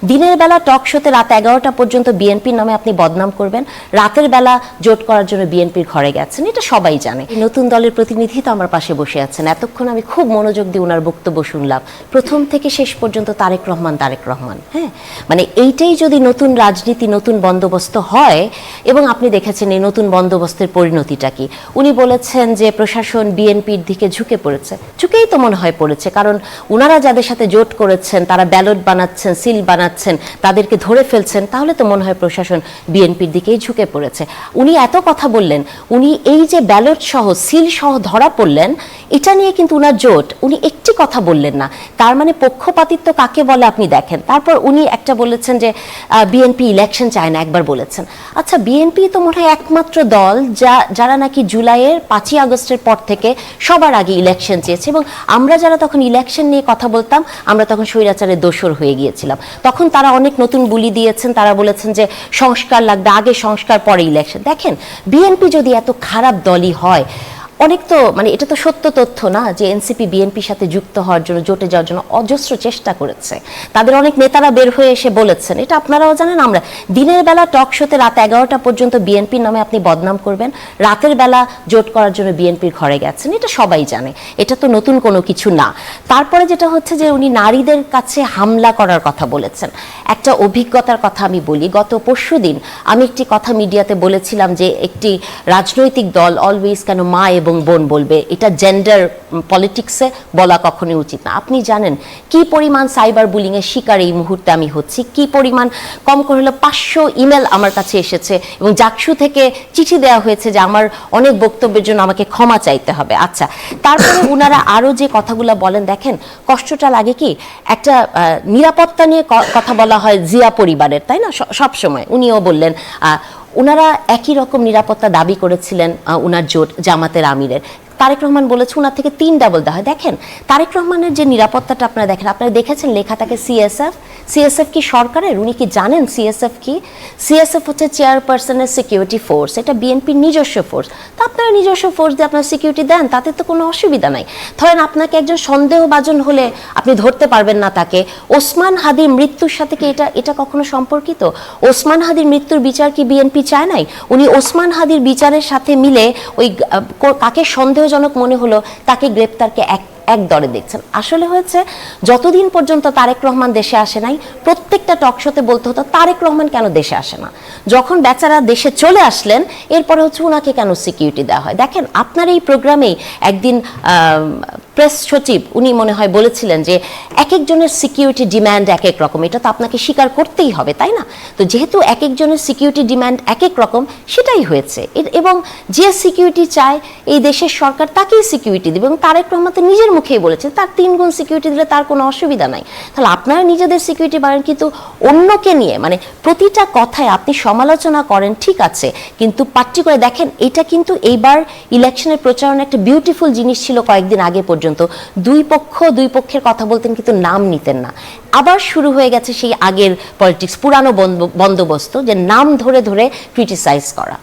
দিনের বেলা টক শোতে রাত 11টা পর্যন্ত বিএনপির নামে আপনি বদনাম করবেন, রাতের বেলা জোট করার জন্য বিএনপির ঘরে গেছেন, এটা সবাই জানে। নতুন দলের প্রতিনিধি তো আমার পাশে বসে আছেন, এতক্ষণ আমি খুব মনোযোগ দিয়ে ওনার বক্তব্য শুনলাম, প্রথম থেকে শেষ পর্যন্ত তারেক রহমান। হ্যাঁ, মানে এইটাই যদি নতুন রাজনীতি, নতুন বন্দোবস্ত হয়, এবং আপনি দেখেছেন এই নতুন বন্দোবস্তের পরিণতিটা কি। উনি বলেছেন যে প্রশাসন বিএনপির দিকে ঝুঁকে পড়েছে, ঝুঁকেই তো মনে হয় পড়েছে, কারণ ওনারা যাদের সাথে জোট করেছেন তারা ব্যালট বানাচ্ছেন, সিল বানাচ্ছেন, তাদেরকে ধরে ফেলছেন, তাহলে তো মনে হয় প্রশাসন বিএনপির দিকেই ঝুঁকে পড়েছে। উনি এত কথা বললেন, উনি এই যে ব্যালট সহ সিল সহ ধরা পড়লেন, এটা নিয়ে কিন্তু উনার জোট, উনি একটি কথা বললেন না। তার মানে পক্ষপাতিত্ব কাকে বলে আপনি দেখেন। তারপর উনি একটা বলেছেন যে বিএনপি ইলেকশন চায় না, একবার বলেছেন। আচ্ছা, বিএনপি তো মনে হয় একমাত্র দল যারা নাকি জুলাইয়ের 5ই আগস্টের পর থেকে সবার আগে ইলেকশন চেয়েছে, এবং আমরা যারা তখন ইলেকশন নিয়ে কথা বলতাম, আমরা তখন স্বৈরাচারের দোসর হয়ে গিয়েছিলাম। তখন তারা অনেক নতুন বুলি দিয়েছেন, তারা বলেছেন যে সংস্কার লাগবে, আগে সংস্কার পরে ইলেকশন। দেখেন, বিএনপি যদি এত খারাপ দলই হয়, অনেক তো মানে এটা তো সত্য তথ্য না যে এনসিপি বিএনপির সাথে যুক্ত হওয়ার জন্য, জোটে যাওয়ার জন্য অজস্র চেষ্টা করেছে। তাদের অনেক নেতারা বের হয়ে এসে বলেছেন, এটা আপনারাও জানেন। আমরা দিনের বেলা টক শোতে রাত 11টা পর্যন্ত বিএনপির নামে আপনি বদনাম করবেন, রাতের বেলা জোট করার জন্য বিএনপির ঘরে গেছেন, এটা সবাই জানে, এটা তো নতুন কোনো কিছু না। তারপরে যেটা হচ্ছে যে উনি নারীদের কাছে হামলা করার কথা বলেছেন। একটা অভিজ্ঞতার কথা আমি বলি, গত পরশুদিন আমি একটি কথা মিডিয়াতে বলেছিলাম যে একটি রাজনৈতিক দল অলওয়েজ কেন মা এবং বোন বলবে, এটা জেন্ডার পলিটিক্সে বলা কখনোই উচিত না। আপনি জানেন কি পরিমাণ সাইবার বুলিং এর শিকার এই মুহূর্তে আমি হচ্ছি, কি পরিমাণ, কম করে হলো 500 ইমেল আমার কাছে এসেছে, এবং জাকসু থেকে চিঠি দেওয়া হয়েছে যে আমার অনেক বক্তব্যের জন্য আমাকে ক্ষমা চাইতে হবে। আচ্ছা, তারপরে ওনারা আরো যে কথাগুলো বলেন, দেখেন কষ্টটা লাগে। কি একটা নিরাপত্তা নিয়ে কথা বলা হয় জিয়া পরিবারের, তাই না, সব সময় উনিও বললেন ওনারা একই রকম নিরাপত্তা দাবি করেছিলেন উনার জোট জামাতের আমিরের। তারেক রহমান বলেছে ওনার থেকে 3 ডাবল দেওয়া হয়। দেখেন তারেক রহমানের যে নিরাপত্তাটা আপনারা দেখেন, আপনারা দেখেছেন লেখা থাকে সিএসএফ কি সরকারের? উনি কি জানেন সিএসএফ কি? সিএসএফ হচ্ছে চেয়ারপারসনের সিকিউরিটি ফোর্স, এটা বিএনপির নিজস্ব ফোর্স। তা আপনারা নিজস্ব ফোর্স দিয়ে আপনারা সিকিউরিটি দেন, তাতে তো কোনো অসুবিধা নাই। ধরেন আপনাকে একজন সন্দেহভাজন হলে আপনি ধরতে পারবেন না তাকে। ওসমান হাদির মৃত্যুর সাথে কি এটা কখনো সম্পর্কিত? ওসমান হাদির মৃত্যুর বিচার কি বিএনপি চায় নাই? উনি ওসমান হাদির বিচারের সাথে মিলে ওই কাকে সন্দেহজনক মনে হলো তাকে গ্রেপ্তারকে এক দরে দেখছেন। আসলে হয়েছে, যতদিন পর্যন্ত তারেক রহমান দেশে আসে নাই, প্রত্যেকটা টকশোতে বলতে হতো তারেক রহমান কেন দেশে আসে না। যখন বেচারা দেশে চলে আসলেন, এরপরে হচ্ছে ওনাকে কেন সিকিউরিটি দেওয়া হয়। দেখেন আপনার এই প্রোগ্রামেই একদিন প্রেস সচিব উনি মনে হয় বলেছিলেন যে এক একজনের সিকিউরিটি ডিম্যান্ড এক এক রকম, এটা তো আপনাকে স্বীকার করতেই হবে, তাই না? তো যেহেতু এক একজনের সিকিউরিটি ডিম্যান্ড এক এক রকম, সেটাই হয়েছে। এবং যে সিকিউরিটি চায় এই দেশের সরকার তাকেই সিকিউরিটি দেবে, এবং তারেক রহমান তো নিজের মুখেই বলেছে তার 3 গুণ সিকিউরিটি দিলে তার কোনো অসুবিধা নাই। তাহলে আপনারা নিজেদের সিকিউরিটি বাড়েন, কিন্তু অন্যকে নিয়ে মানে প্রতিটা কথায় আপনি সমালোচনা করেন, ঠিক আছে, কিন্তু পার্টিকুলার দেখেন এটা কিন্তু এইবার ইলেকশনের প্রচারণা একটা বিউটিফুল জিনিস ছিল। কয়েকদিন আগে পর্যন্ত দুই পক্ষের কথা বলতেন, কিন্তু নাম নিতেন না। আবার শুরু হয়ে গেছে সেই আগের পলিটিক্স, পুরানো বন্দোবস্ত, যে নাম ধরে ধরে ক্রিটিসাইজ করা।